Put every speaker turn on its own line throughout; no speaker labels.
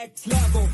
next level.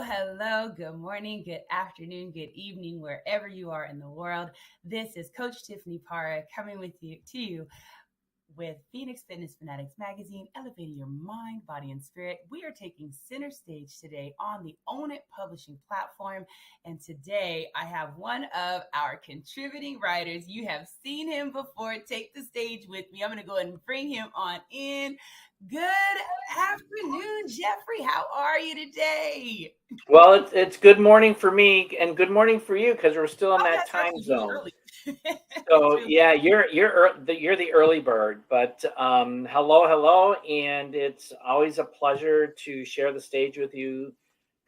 Hello. Good morning, good afternoon, good evening, wherever you are in the world. This is Coach Tiffany Parra coming to you with Phoenix Fitness Fanatics Magazine, elevating your mind, body, and spirit. We are taking center stage today on the Own It Publishing platform. And today I have one of our contributing writers. You have seen him before. Take the stage with me. I'm going to go ahead and bring him on in. Good afternoon, Jeffrey. How are you today?
Well, it's good morning for me and good morning for you because we're still in that time
Really
zone.
early.
So yeah, you're the early bird. But hello, and it's always a pleasure to share the stage with you,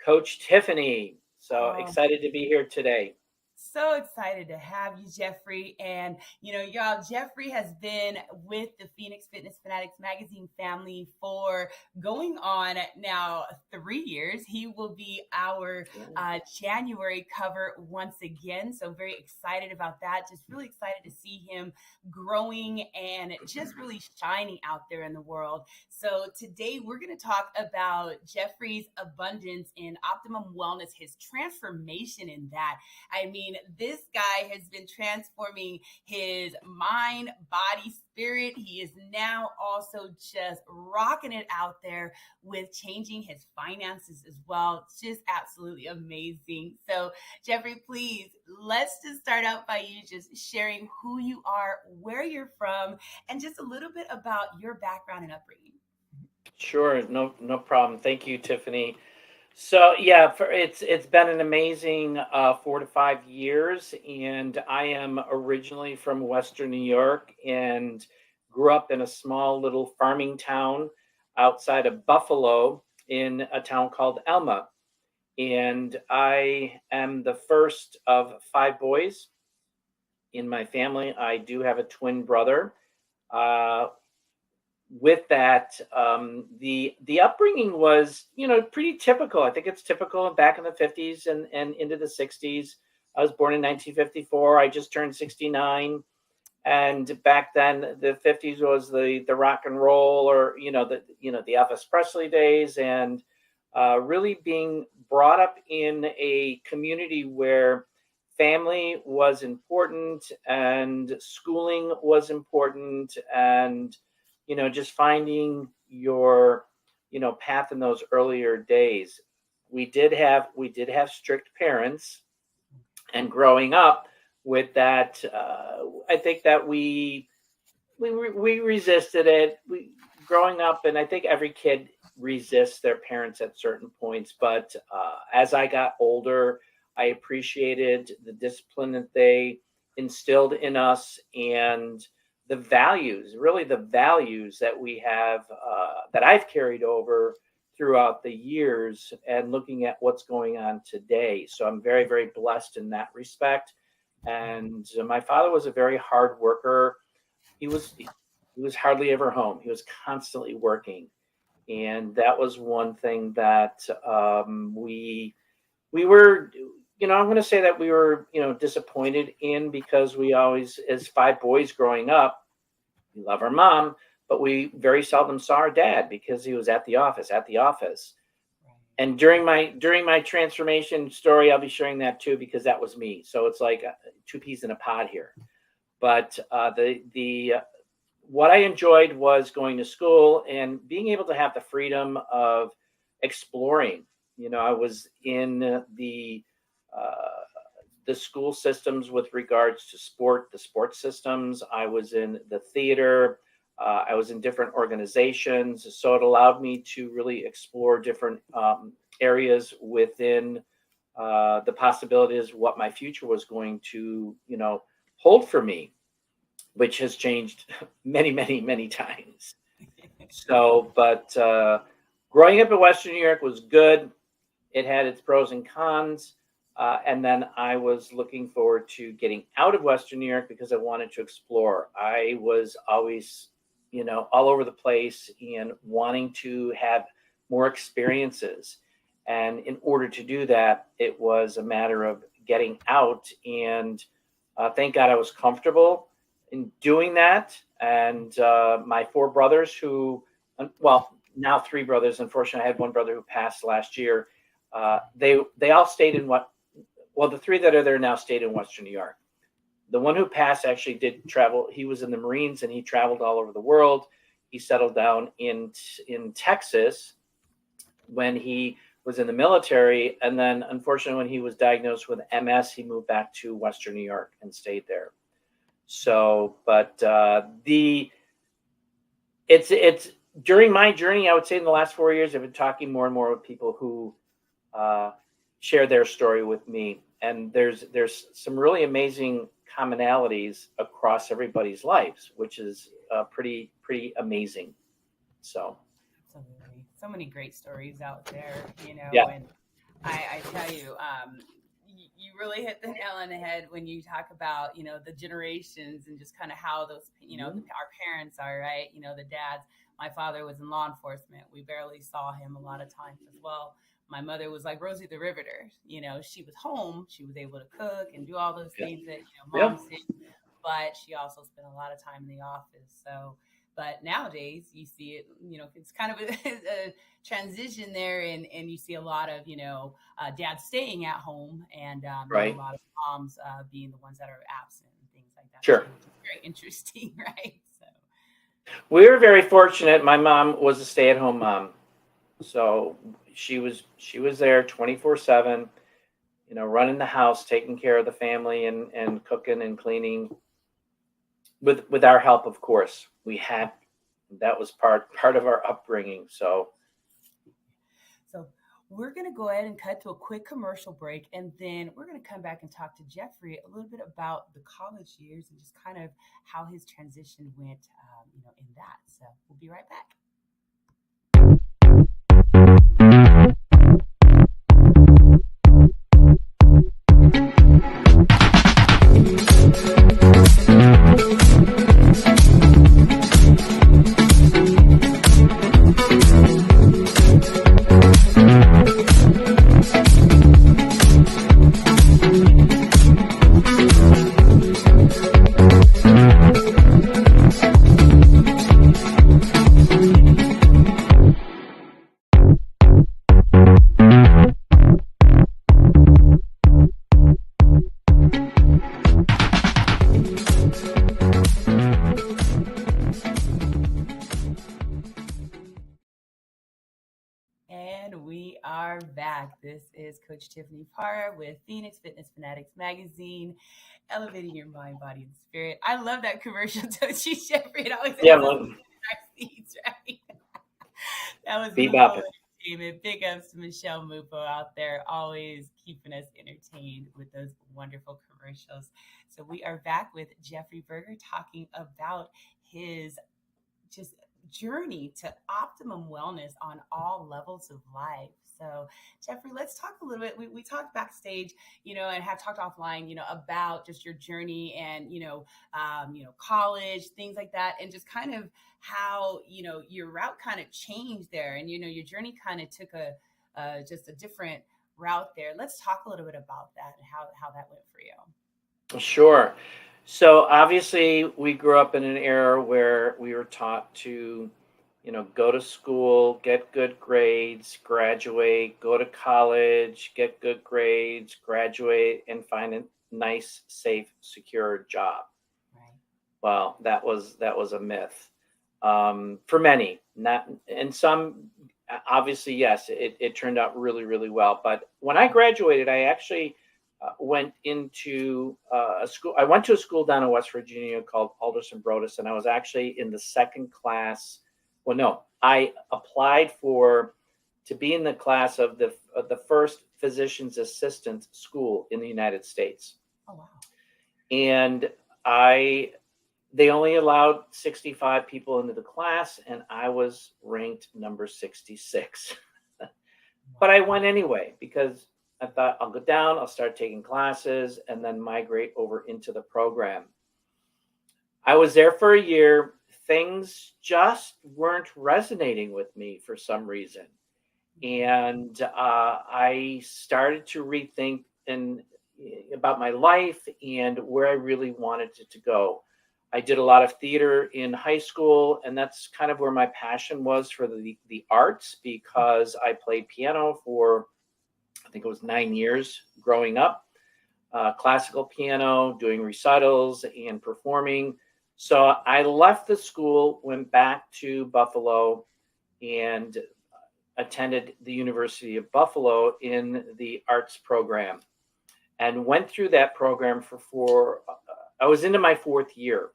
Coach Tiffany. So excited to be here today.
So excited to have you, Jeffrey. And, y'all, Jeffrey has been with the Phoenix Fitness Fanatics Magazine family for going on now 3 years. He will be our January cover once again. So very excited about that. Just really excited to see him growing and just really shining out there in the world. So today we're going to talk about Jeffrey's abundance in Optimum Wellness, his transformation in that. I mean, this guy has been transforming his mind, body, spirit. He is now also just rocking it out there with changing his finances as well. It's just absolutely amazing. So, Jeffrey, please, let's just start out by you just sharing who you are, where you're from, and just a little bit about your background and upbringing.
Sure, no problem. Thank you, Tiffany. So yeah, it's been an amazing 4 to 5 years, and I am originally from Western New York and grew up in a small little farming town outside of Buffalo in a town called Elma. And I am the first of 5 boys in my family. I do have a twin brother. With that, the upbringing was, pretty typical. I think it's typical back in the 50s and into the 60s. I was born in 1954. I just turned 69. And back then, the 50s was the rock and roll, or the Elvis Presley days, and really being brought up in a community where family was important and schooling was important, and just finding your path in those earlier days. We did have strict parents, and growing up with that, I think that we resisted it. Growing up, and I think every kid resists their parents at certain points. But as I got older, I appreciated the discipline that they instilled in us, and the values that we have, that I've carried over throughout the years, and looking at what's going on today. So I'm very, very blessed in that respect. And my father was a very hard worker. He was hardly ever home. He was constantly working. And that was one thing that we were, I'm going to say that we were, disappointed in, because we always, as 5 boys growing up, we love our mom, but we very seldom saw our dad because he was at the office. And during my transformation story, I'll be sharing that too, because that was me. So it's like 2 peas in a pod here. But what I enjoyed was going to school and being able to have the freedom of exploring. I was in the school systems with regards to the sports systems. I was in the theater. I was in different organizations. So it allowed me to really explore different areas within the possibilities of what my future was going to, hold for me, which has changed many, many, many times. So, but growing up in Western New York was good. It had its pros and cons. And then I was looking forward to getting out of Western New York because I wanted to explore. I was always, all over the place and wanting to have more experiences. And in order to do that, it was a matter of getting out. And thank God I was comfortable in doing that. And my four brothers well, now three brothers. Unfortunately, I had one brother who passed last year. They all stayed in the three that are there now stayed in Western New York. The one who passed actually did travel. He was in the Marines and he traveled all over the world. He settled down in Texas when he was in the military. And then unfortunately, when he was diagnosed with MS, he moved back to Western New York and stayed there. So, but it's during my journey, I would say in the last 4 years, I've been talking more and more with people who share their story with me. And there's some really amazing commonalities across everybody's lives, which is pretty amazing. So
Absolutely. So many great stories out there,
Yeah.
and I tell you, you really hit the nail on the head when you talk about, the generations and just kind of how those, our parents are, right? The dads. My father was in law enforcement. We barely saw him a lot of times as well. My mother was like Rosie the Riveter. She was home. She was able to cook and do all those things that, moms did. But she also spent a lot of time in the office. So, but nowadays you see it, it's kind of a transition there. And you see a lot of, dads staying at home and
Right.
a lot of moms being the ones that are absent and things like that.
Sure.
So it's very interesting, right? So
We were very fortunate. My mom was a stay-at-home mom. So she was there 24/7, running the house, taking care of the family and cooking and cleaning with our help, of course. That was part of our upbringing. So
we're going to go ahead and cut to a quick commercial break, and then we're going to come back and talk to Jeffrey a little bit about the college years and just kind of how his transition went, in that. So we'll be right back. And we are back. This is Coach Tiffany Parra with Phoenix Fitness Fanatics Magazine, elevating your mind, body, and spirit. I love that commercial, don't you, Jeffrey? It always
yeah,
has us in our seats, right? That was
Bebop.
whole entertainment. Big ups to Michelle Mupo out there, always keeping us entertained with those wonderful commercials. So we are back with Jeffrey Berger talking about his just journey to optimum wellness on all levels of life. So, Jeffrey, let's talk a little bit. We talked backstage, and have talked offline, about just your journey and, college, things like that, and just kind of how, your route kind of changed there, and your journey kind of took just a different route there. Let's talk a little bit about that and how that went for you.
Sure. So obviously we grew up in an era where we were taught to, go to school, get good grades, graduate, go to college, get good grades, graduate, and find a nice, safe, secure job.
Right.
Well, that was a myth for many. Not, and some, obviously, yes, it turned out really, really well. But when I graduated, I actually went into a school. I went to a school down in West Virginia called Alderson Broaddus, and I was actually in the second class. Well, no, I applied for to be in the class of the first physician's assistant school in the United States.
Oh, wow.
And they only allowed 65 people into the class, and I was ranked number 66. But I went anyway because I thought I'll go down, I'll start taking classes, and then migrate over into the program. I was there for a year. Things just weren't resonating with me for some reason. And I started to rethink about my life and where I really wanted it to go. I did a lot of theater in high school, and that's kind of where my passion was for the arts, because I played piano for, I think it was 9 years growing up, classical piano, doing recitals and performing. So I left the school, went back to Buffalo, and attended the University of Buffalo in the arts program, and went through that program I was into my 4th year.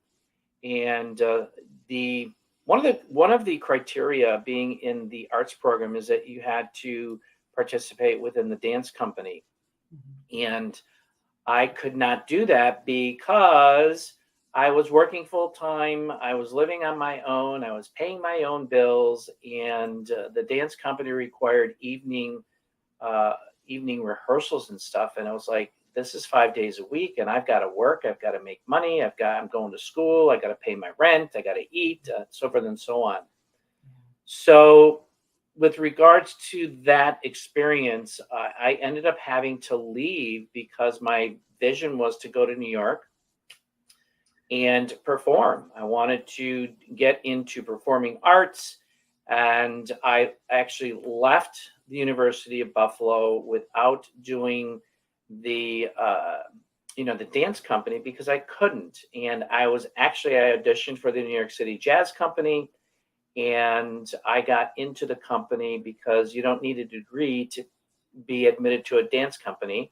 And one of the criteria being in the arts program is that you had to participate within the dance company. And I could not do that because I was working full time. I was living on my own. I was paying my own bills, and the dance company required evening rehearsals and stuff. And I was like, this is 5 days a week, and I've got to work. I've got to make money. I'm going to school. I got to pay my rent. I got to eat, so forth and so on. So with regards to that experience, I ended up having to leave because my vision was to go to New York and perform. I wanted to get into performing arts, and I actually left the University of Buffalo without doing the dance company because I couldn't. And I auditioned for the New York City Jazz Company, and I got into the company because you don't need a degree to be admitted to a dance company.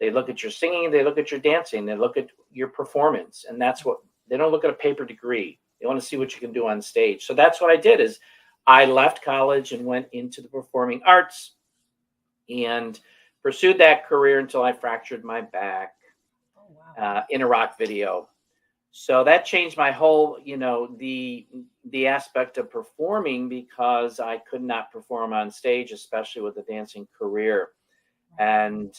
They look at your singing, they look at your dancing, they look at your performance, and they don't look at a paper degree. They want to see what you can do on stage. So that's what I did. Is I left college and went into the performing arts and pursued that career until I fractured my back in a rock video. So that changed my whole, the aspect of performing, because I could not perform on stage, especially with a dancing career. And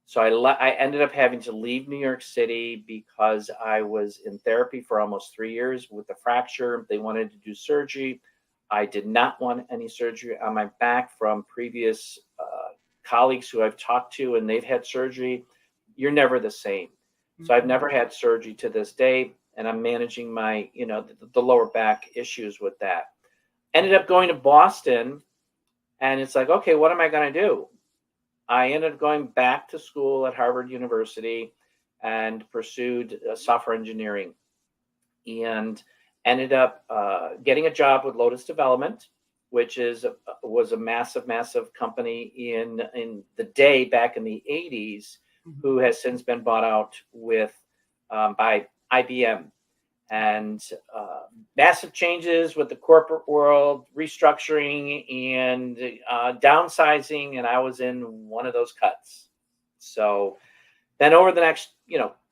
so I ended up having to leave New York City because I was in therapy for almost 3 years with a fracture. They wanted to do surgery. I did not want any surgery on my back from previous colleagues who I've talked to, and they've had surgery. You're never the same. So I've never had surgery to this day, and I'm managing my, the lower back issues with that. Ended up going to Boston, and it's like, okay, what am I going to do? I ended up going back to school at Harvard University and pursued software engineering, and ended up getting a job with Lotus Development, which was a massive company in the day back in the 80s, who has since been bought out by IBM. And massive changes with the corporate world, restructuring and downsizing, and I was in one of those cuts. So then over the next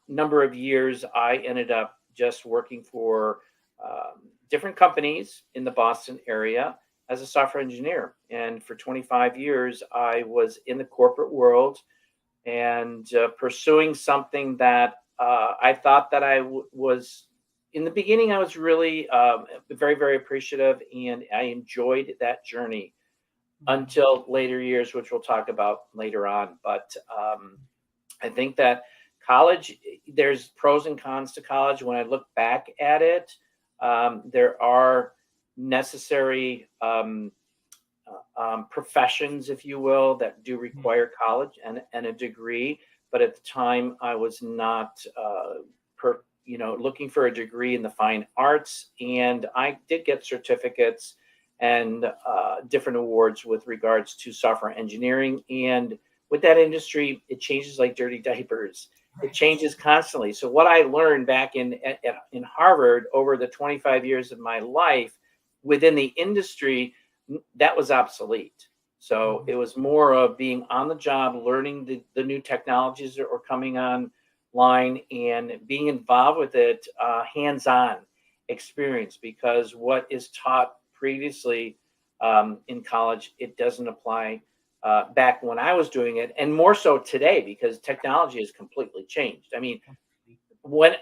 number of years, I ended up just working for different companies in the Boston area as a software engineer. And for 25 years, I was in the corporate world and pursuing something that I thought that I was. In the beginning, I was really very, very appreciative, and I enjoyed that journey until later years, which we'll talk about later on. But I think that college, there's pros and cons to college. When I look back at it, there are necessary professions, if you will, that do require college and a degree. But at the time, I was not looking for a degree in the fine arts, and I did get certificates and different awards with regards to software engineering. And with that industry, it changes like dirty diapers. It changes constantly. So what I learned back in Harvard over the 25 years of my life within the industry, that was obsolete. So it was more of being on the job, learning the new technologies that were coming online and being involved with it, hands-on experience, because what is taught previously in college, it doesn't apply back when I was doing it, and more so today because technology has completely changed. I mean, when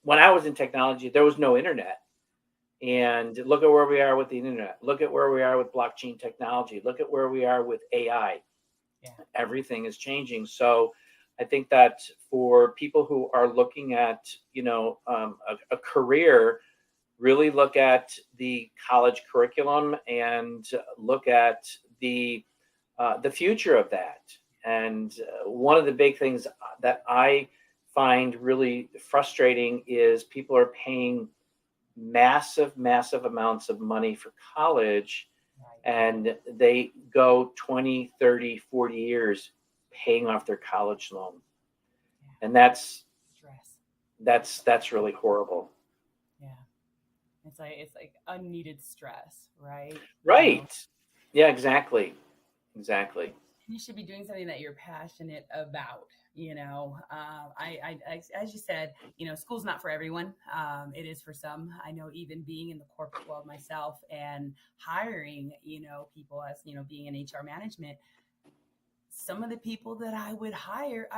I was in technology, there was no internet. And look at where we are with the internet. Look at where we are with blockchain technology. Look at where we are with AI.
Yeah.
Everything is changing. So I think that for people who are looking at, a career, really look at the college curriculum and look at the future of that. And one of the big things that I find really frustrating is people are paying massive amounts of money for college, and they go 20, 30, 40 years paying off their college loan. And that's really horrible.
Yeah. It's like unneeded stress, right?
Right. Yeah, exactly.
You should be doing something that you're passionate about. As you said, school's not for everyone. It is for some. I know, even being in the corporate world myself and hiring, people, as being in HR management, some of the people that I would hire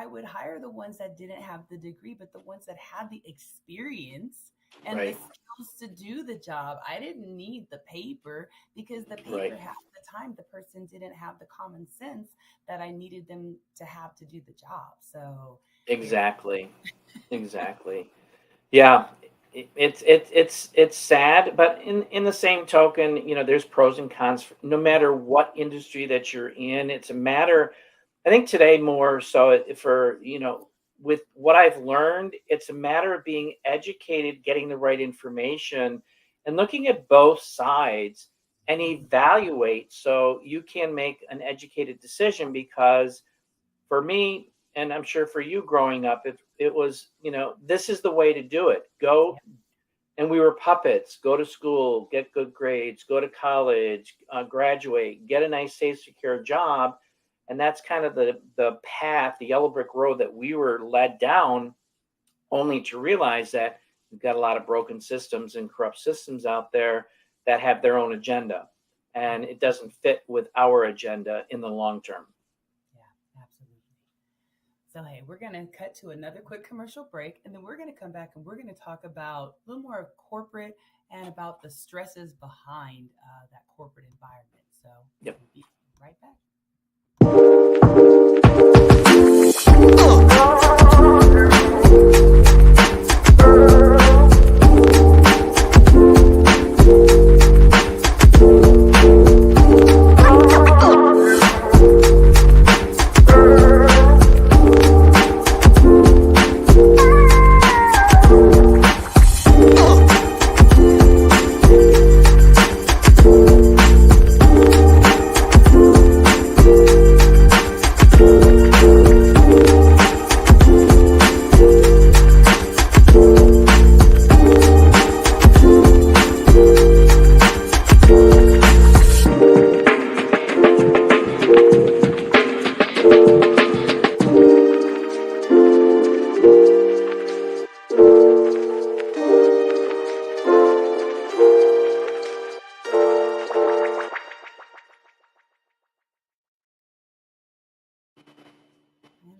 the ones that didn't have the degree, but the ones that had the experience and the skills to do the job. I didn't need the paper, because the paper, half the time, the person didn't have the common sense that I needed them to have to do the job. So
Exactly. Yeah, it's sad, but in the same token, there's pros and cons no matter what industry that you're in. It's a matter, I think today more so for, with what I've learned, it's a matter of being educated, getting the right information, and looking at both sides and evaluate so you can make an educated decision. Because for me, and I'm sure for you growing up, it was, this is the way to do it. Go. And we were puppets. Go to school, get good grades, go to college, graduate, get a nice, safe, secure job. And that's kind of the path, the yellow brick road that we were led down, only to realize that we've got a lot of broken systems and corrupt systems out there that have their own agenda. And it doesn't fit with our agenda in the long term.
Yeah, absolutely. So, hey, we're going to cut to another quick commercial break, and then we're going to come back and we're going to talk about a little more of corporate and about the stresses behind that corporate environment. So,
Yep.
We'll be right back.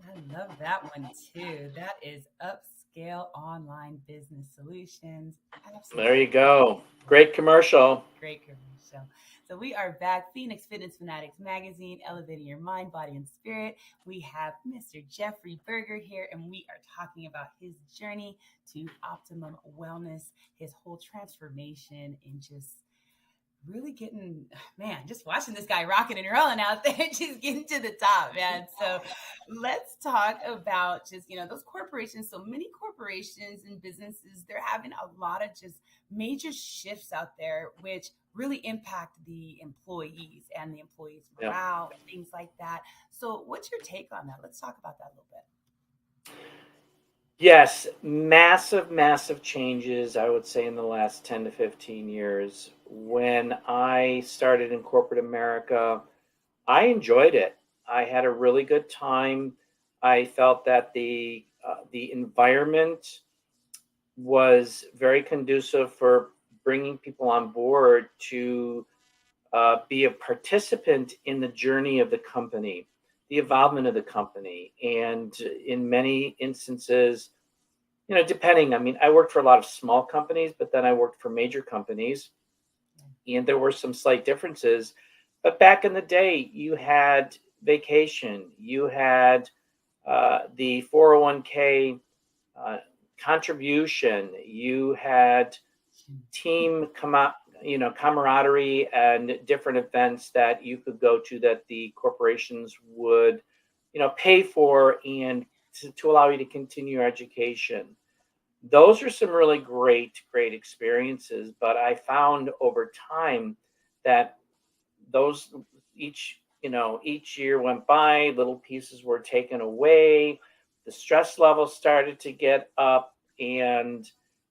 I love that one too. That is Upscale Online Business Solutions. Absolutely.
There you go. Great commercial.
Great commercial. So we are back. Phoenix Fitness Fanatics Magazine, elevating your mind, body, and spirit. We have Mr. Jeffrey Berger here, and we are talking about his journey to optimum wellness, his whole transformation, and just really getting, man, just watching this guy rocking and rolling out there, just getting to the top, man. So let's talk about just, those corporations. So many corporations and businesses, they're having a lot of just major shifts out there, which really impact the employees and the employees' morale, things like that. So what's your take on that? Let's talk about that a little bit.
Yes, massive, massive changes, I would say, in the last 10 to 15 years. When I started in corporate America, I enjoyed it. I had a really good time. I felt that the environment was very conducive for bringing people on board to be a participant in the journey of the company, the involvement of the company, and in many instances, depending. I mean, I worked for a lot of small companies, but then I worked for major companies, and there were some slight differences. But back in the day, you had vacation, you had the 401k uh, contribution, you had team come out, camaraderie and different events that you could go to that the corporations would, pay for and to allow you to continue your education. Those are some really great, great experiences. But I found over time that those each year went by, little pieces were taken away, the stress level started to get up, and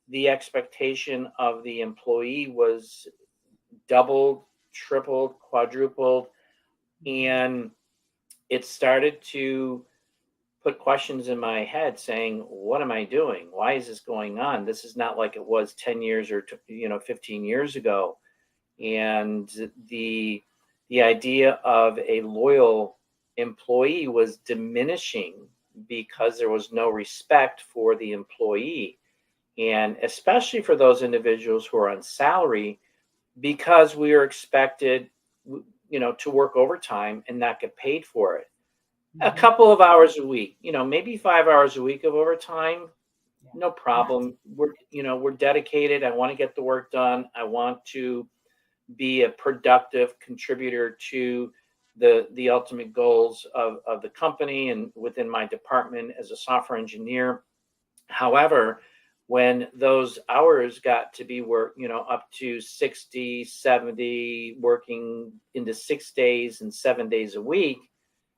the expectation of the employee was doubled, tripled, quadrupled, and it started to put questions in my head saying, what am I doing? Why is this going on? This is not like it was 10 years or 15 years ago. And the idea of a loyal employee was diminishing because there was no respect for the employee, and especially for those individuals who are on salary, because we are expected to work overtime and not get paid for it. A
Mm-hmm.
couple of hours a week, maybe 5 hours a week of overtime,
Yeah.
no
Not
problem. We're dedicated. I want to get the work done. I want to be a productive contributor to the ultimate goals of the company and within my department as a software engineer. However, when those hours got to be work, up to 60, 70, working into 6 days and 7 days a week,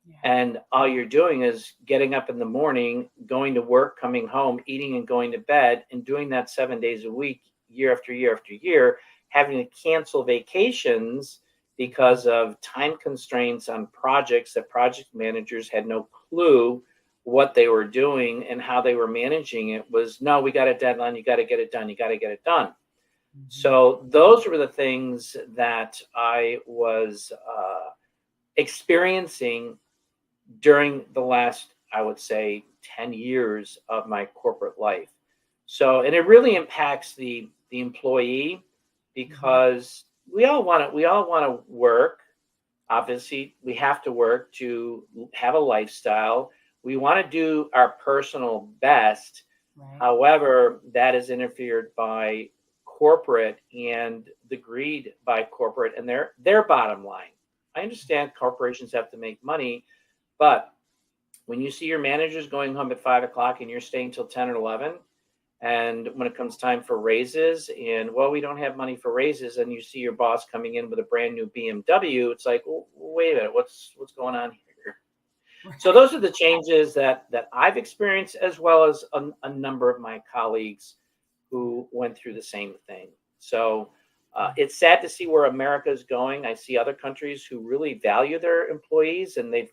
yeah.
and all you're doing is getting up in the morning, going to work, coming home, eating and going to bed, and doing that 7 days a week, year after year after year, having to cancel vacations because of time constraints on projects that project managers had no clue what they were doing and how they were managing it. Was, no, we got a deadline, you got to get it done, you got to get it done.
Mm-hmm.
So those were the things that I was experiencing during the last, I would say, 10 years of my corporate life. So, and it really impacts the employee,
Mm-hmm.
because we all want to work. Obviously, we have to work to have a lifestyle. We want to do our personal best.
Right.
However, that is interfered by corporate and the greed by corporate and their bottom line. I understand corporations have to make money, but when you see your managers going home at 5 o'clock and you're staying till 10 or 11, and when it comes time for raises, and well, we don't have money for raises, and you see your boss coming in with a brand new BMW, it's like, well, wait a minute, what's going on here? So
Right.
those are the changes that I've experienced, as well as a number of my colleagues who went through the same thing. So
Yeah.
it's sad to see where America is going. I see other countries who really value their employees, and they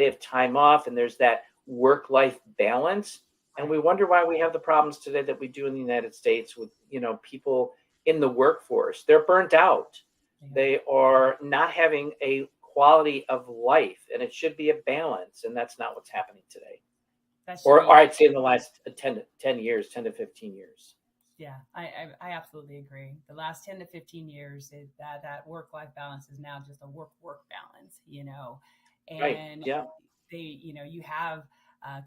have time off, and there's that work-life balance. And we
Right.
wonder why we have the problems today that we do in the United States with people in the workforce. They're burnt out.
Yeah.
They are not having a quality of life, and it should be a balance, and that's not what's happening today.
That should
Or
be.
I'd say in the last 10 years, 10 to 15 years.
Yeah, I absolutely agree. The last 10 to 15 years, that work life balance is now just a work balance,
Right.
and
Yeah.
you have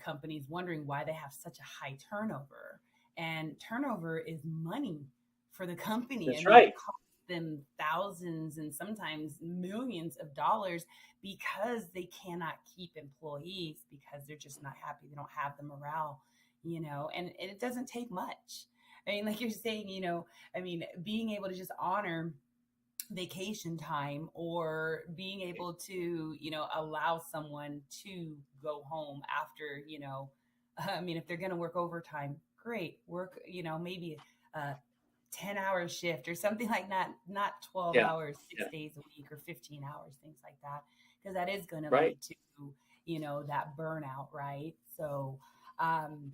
companies wondering why they have such a high turnover, and turnover is money for the company. I
That's
mean, it
right.
costs them thousands and sometimes millions of dollars because they cannot keep employees because they're just not happy. They don't have the morale, and it doesn't take much. I mean, like you're saying, I mean, being able to just honor vacation time or being able to, allow someone to go home after, I mean, if they're going to work overtime, great. Work, maybe a 10-hour shift or something like that, not 12
Yeah.
hours, six
Yeah.
days a week or 15 hours, things like that, because that is going to
Right.
lead to, that burnout, right? So, um,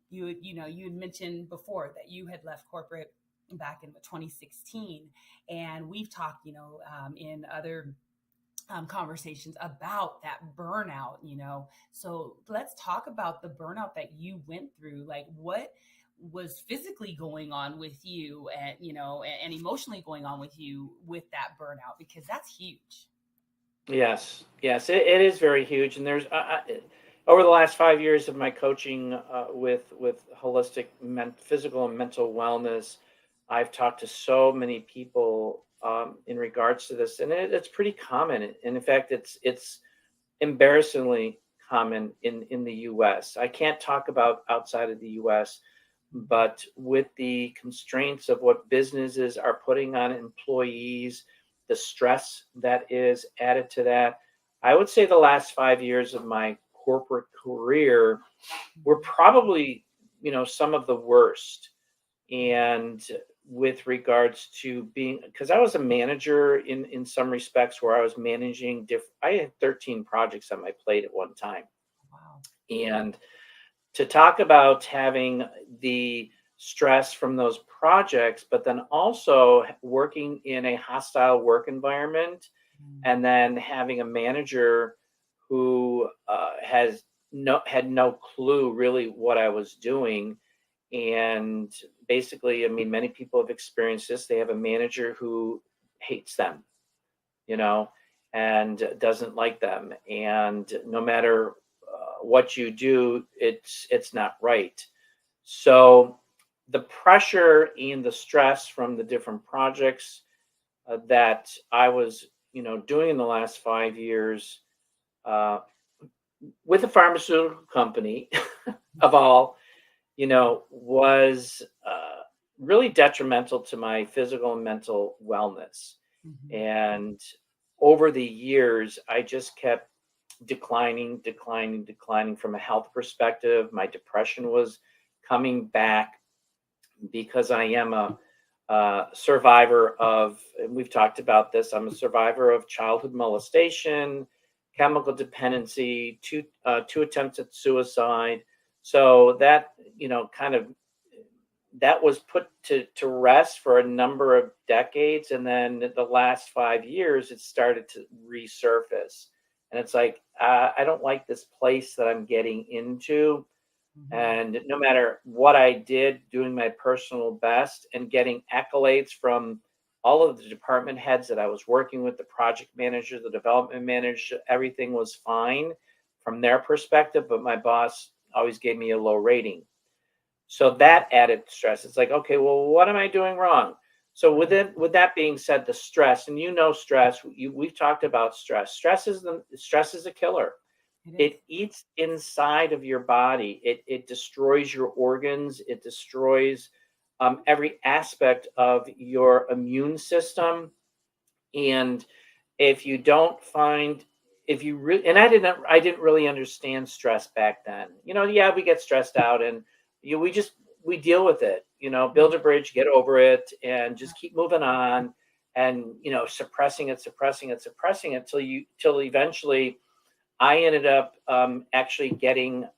you had mentioned before that you had left corporate back in 2016, and we've talked, in other conversations about that burnout, So let's talk about the burnout that you went through. Like, what was physically going on with you, and, and emotionally going on with you with that burnout, because that's huge.
Yes. Yes. It is very huge. And over the last 5 years of my coaching with holistic physical and mental wellness, I've talked to so many people in regards to this, and it's pretty common. And in fact, it's embarrassingly common in the US. I can't talk about outside of the US, but with the constraints of what businesses are putting on employees, the stress that is added to that, I would say the last 5 years of my corporate career were
Mhm.
probably, some of the worst. And with regards to being, because I was a manager in some respects, where I was managing I had 13 projects on my plate at one time.
Wow.
And to talk about having the stress from those projects, but then also working in a hostile work environment,
Mm.
and then having a manager who had no clue really what I was doing. And basically, I mean, many people have experienced this. They have a manager who hates them, you know, and doesn't like them. And no matter what you do, it's not right. So the pressure and the stress from the different projects that I was, doing in the last 5 years uh, with a pharmaceutical company of all, was really detrimental to my physical and mental wellness.
Mhm.
And over the years, I just kept declining from a health perspective. My depression was coming back because I am a survivor of, and we've talked about this, I'm a survivor of childhood molestation, chemical dependency, two attempts at suicide. So that, kind of that was put to rest for a number of decades. And then the last 5 years, it started to resurface. And it's like, I don't like this place that I'm getting into.
Mhm.
And no matter what I did, doing my personal best and getting accolades from all of the department heads that I was working with, the project manager, the development manager, everything was fine from their perspective. But my boss always gave me a low rating. So that added stress. It's like, okay, well, what am I doing wrong? So
Right.
with that being said, the stress, and stress, we've talked about stress. Stress is a killer.
It is.
It eats inside of your body. It destroys your organs. It destroys every aspect of your immune system. And if you don't find, if you really, and I didn't really understand stress back then. Yeah, we get stressed out, and we deal with it.
Mhm.
Build a bridge, get over it, and just keep moving on. And suppressing it till eventually I ended up actually getting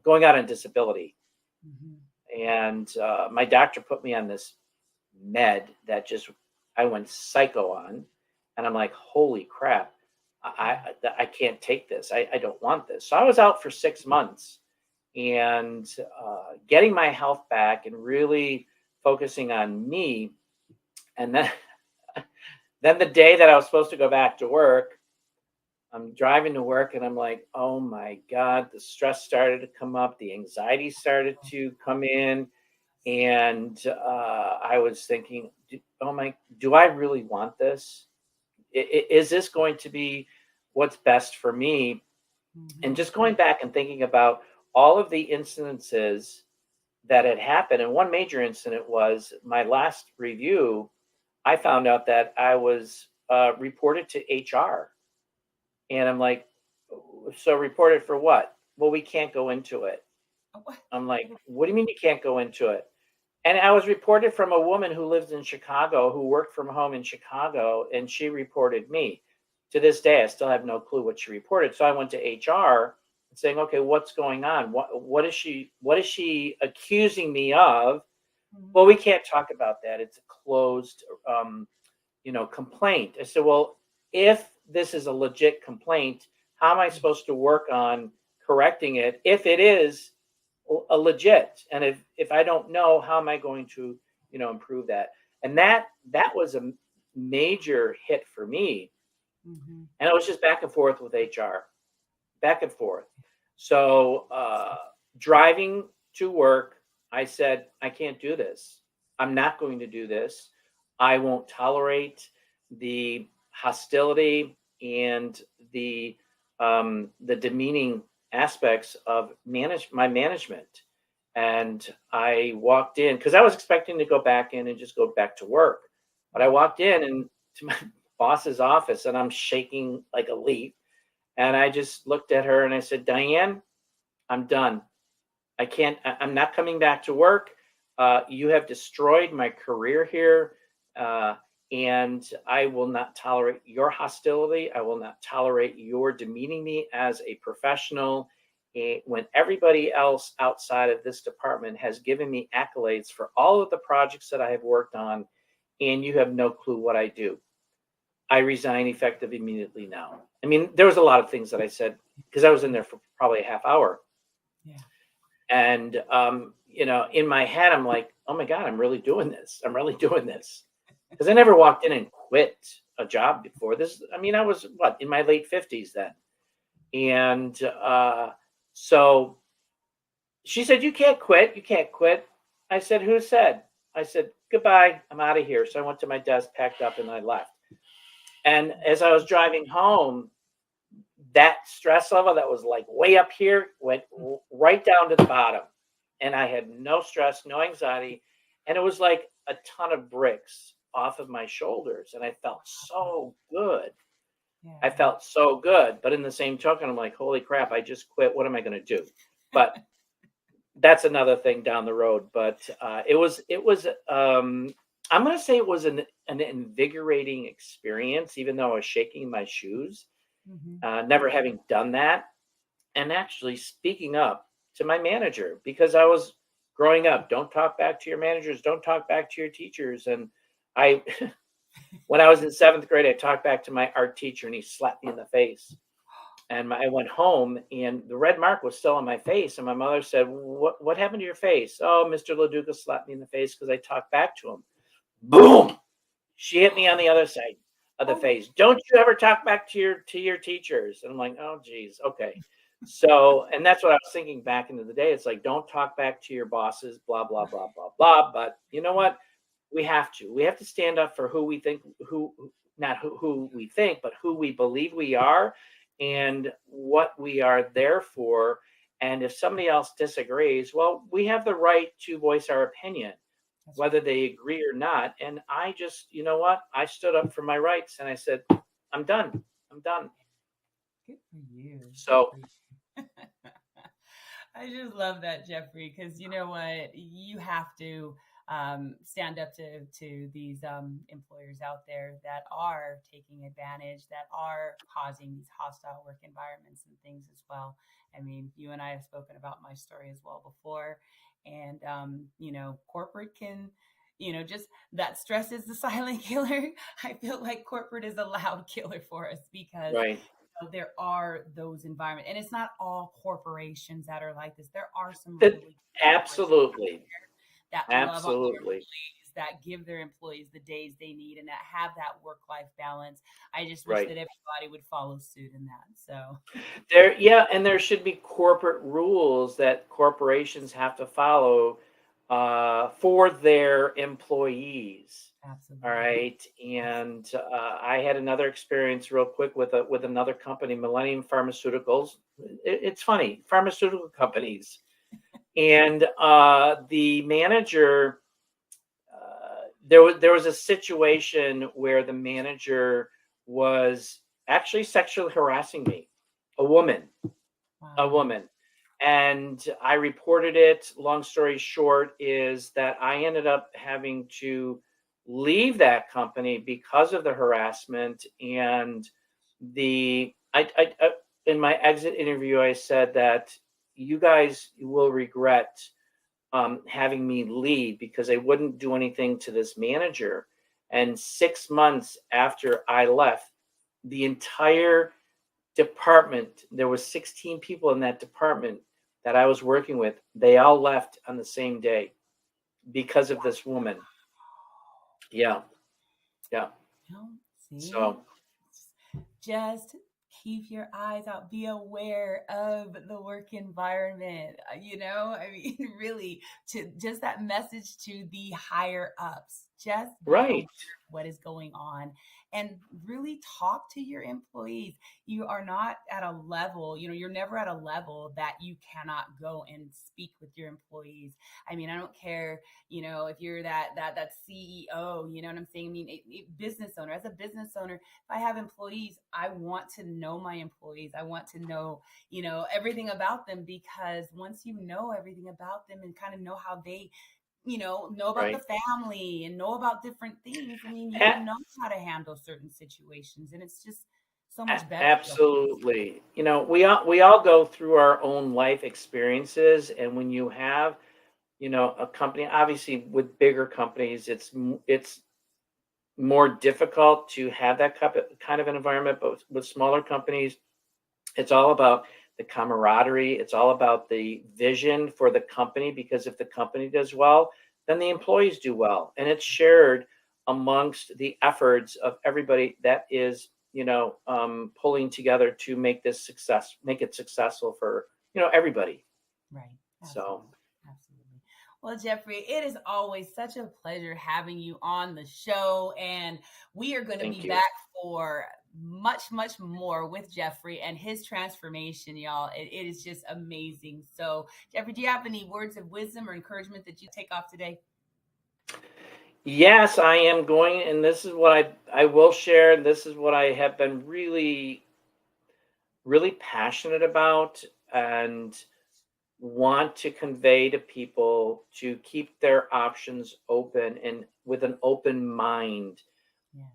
going out on disability,
Mhm.
and my doctor put me on this med that just I went psycho on, and I'm like, holy crap,
Yeah.
I can't take this. I don't want this. So I was out for 6 months, and getting my health back and really focusing on me, and then then the day that I was supposed to go back to work, I'm driving to work and I'm like, oh my God, the stress started to come up, the anxiety started
Oh,
to come in. And I was thinking, do I really want this? Is this going to be what's best for me? And
mhm.
just going back and thinking about all of the incidences that had happened. And one major incident was my last review. I found out that I was reported to HR. And I'm like, so reported for what? Well, we can't go into it.
What?
I'm like, what do you mean you can't go into it? And I was reported from a woman who lives in Chicago, who worked from home in Chicago, and she reported me. To this day, I still have no clue what she reported. So I went to HR saying, okay, what's going on? What is she accusing me of? Well,
Mhm.
we can't talk about that. It's a closed complaint. I said, well, if this is a legit complaint, how am I supposed to work on correcting it if it is a legit? And if I don't know, how am I going to, improve that? And that was a major hit for me.
Mhm.
And it was just back and forth with HR, back and forth. So driving to work, I said, I can't do this. I'm not going to do this. I won't tolerate the hostility and the demeaning aspects of my management. And I walked in because I was expecting to go back in and just go back to work. But I
Right.
walked in and to my boss's office and I'm shaking like a leaf. And I just looked at her and I said, Diane, I'm done. I can't, I'm not coming back to work. You have destroyed my career here. Uh, and I will not tolerate your hostility. I will not tolerate your demeaning me as a professional. When everybody else outside of this department has given me accolades for all of the projects that I have worked on, and you have no clue what I do. I resign effective immediately now. I mean, there was a lot of things that I said because I was in there for probably a half hour.
Yeah.
And, in my head, I'm like, oh my God, I'm really doing this. I'm really doing this. Because I never walked in and quit a job before this. I mean, I was in my late 50s then. And so she said, you can't quit. You can't quit. I said, who said? I said, goodbye. I'm out of here. So I went to my desk, packed up, and I left. And as I was driving home, that stress level that was like way up here went right down to the bottom. And I had no stress, no anxiety. And it was like a ton of bricks off of my shoulders. And I felt so good. I
Yeah.
felt so good. But in the same token, I'm like, holy crap, I just quit. What am I going to do? But that's another thing down the road. But I'm going to say it was an invigorating experience, even though I was shaking my shoes,
Mhm.
never having done that. And actually speaking up to my manager because I was growing up. Don't talk back to your managers. Don't talk back to your teachers. And I, when I was in seventh grade, I talked back to my art teacher and he slapped me in the face. And I went home and the red mark was still on my face. And my mother said, what happened to your face? Oh, Mr. LaDuca slapped me in the face because I talked back to him. Boom. She hit me on the other side of the
Oh my.
face. Don't you ever talk back to your teachers? And I'm like, oh geez, okay. So, and that's what I was thinking back into the day. It's like, don't talk back to your bosses, blah blah blah blah blah. But you know what? We have to. We have to stand up for who we think, not who we think, but who we believe we are, and what we are there for. And if somebody else disagrees, well, we have the right to voice our opinion
That's
whether
right.
they agree or not. And I just, you know what? I stood up for my rights and I said, I'm done. I'm done.
Good for you. Good
So
for you. I just love that, Jeffrey, because you know what? You have to stand up to these employers out there that are taking advantage, that are causing these hostile work environments and things as well. I mean, you and I have spoken about my story as well before, and corporate can. Just that stress is the silent killer. I feel like corporate is a loud killer for us because
right.
there are those environments, and it's not all corporations that are like this. There are some
That,
really good corporations
absolutely.
that love on their
Absolutely.
employees, that give their employees the days they need, and that have that work-life balance. I just wish that
Right.
everybody would follow suit in that. So,
Yeah, and there should be corporate rules that corporations have to follow for their employees. All
absolutely.
right,
Yes.
and I had another experience real quick with another company, Millennium Pharmaceuticals. It's funny, pharmaceutical companies, and the manager. There was a situation where the manager was actually sexually harassing me, a woman, a
Wow.
woman. And I reported it. Long story short is that I ended up having to leave that company because of the harassment and I in my exit interview, I said that you guys will regret having me leave because I wouldn't do anything to this manager. And 6 months after I left, the entire department, there was 16 people in that department that I was working with. They all left on the same day because of this woman. Yeah. Yeah.
Well, see,
So,
just keep your eyes out. Be aware of the work environment. I mean, really, to just that message to the higher ups. Just be aware
right.
of what is going on and really talk to your employees. You are not at a level, you're never at a level that you cannot go and speak with your employees. I mean, I don't care, if you're that CEO, you know what I'm saying? I mean, a business owner, as a business owner, if I have employees, I want to know my employees. I want to know, everything about them, because once you know everything about them and kind of know how they, know about the
Right.
family and know about different things, I mean, you'll
A-
know how to handle certain situations. And it's just so much better.
Absolutely. We all go through our own life experiences, and when you have, a company, obviously with bigger companies, it's more difficult to have that kind of an environment. But with smaller companies, it's all about the camaraderie. It's all about the vision for the company, because if the company does well, then the employees do well. And it's shared amongst the efforts of everybody that is, pulling together to make it successful for, everybody.
Right.
So
Absolutely. Absolutely. Well, Jeffrey, it is always such a pleasure having you on the show. And we are going to
thank
be
you.
back for much, much more with Jeffrey and his transformation, y'all. It is just amazing. So, Jeffrey, do you have any words of wisdom or encouragement that you take off today?
Yes, I am going, and this is what I will share. This is what I have been really, really passionate about, and want to convey to people to keep their options open and with an open mind.
Yes.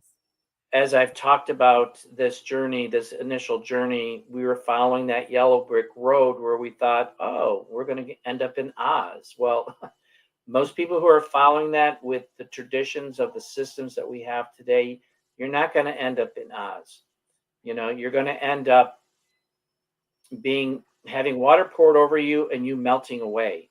As I've talked about this journey, this initial journey, we were following that yellow brick road where we thought, oh, we're going to end up in Oz. Well, most people who are following that with the traditions of the systems that we have today, you're not going to end up in Oz. You're going to end up having water poured over you and you melting away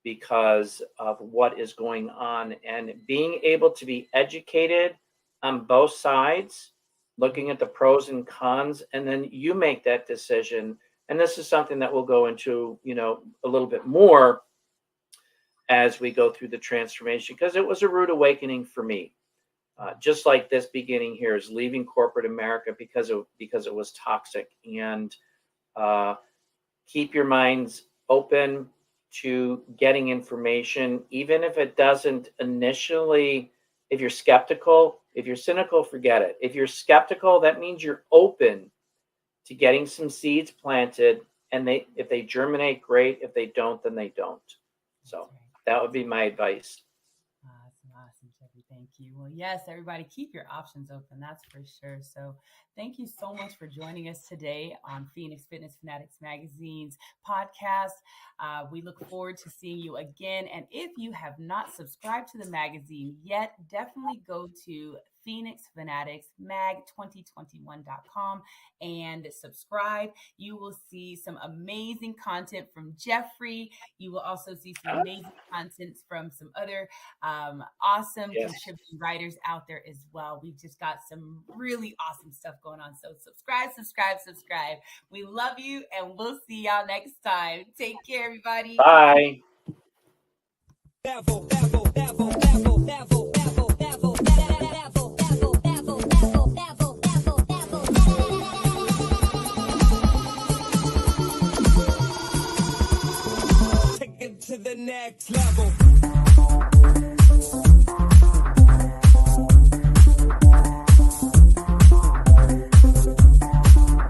because of what is going on, and being able to be educated on both sides, looking at the pros and cons, and then you make that decision. And this is something that we'll go into, a little bit more as we go through the transformation, because it was a rude awakening for me. Just like this beginning here is leaving corporate America because it was toxic. And keep your minds open to getting information, even if it doesn't initially. If you're skeptical, if you're cynical, forget it. If you're skeptical, that means you're open to getting some seeds planted, and if they germinate, great. If they don't, then they don't. So that would be my advice.
Awesome, Jeffrey. Thank you. Well, yes, everybody, keep your options open. That's for sure. So, thank you so much for joining us today on Phoenix Fitness Fanatics Magazine's podcast. We look forward to seeing you again. And if you have not subscribed to the magazine yet, definitely go to phoenixfanaticsmag2021.com and subscribe. You will see some amazing content from Jeffrey. You will also see some amazing content from some other awesome
Yes.
contributing writers out there as well. We've just got some really awesome stuff going on. So subscribe. We love you, and we'll see y'all next time. Take care, everybody.
Bye.
Take it to the next level.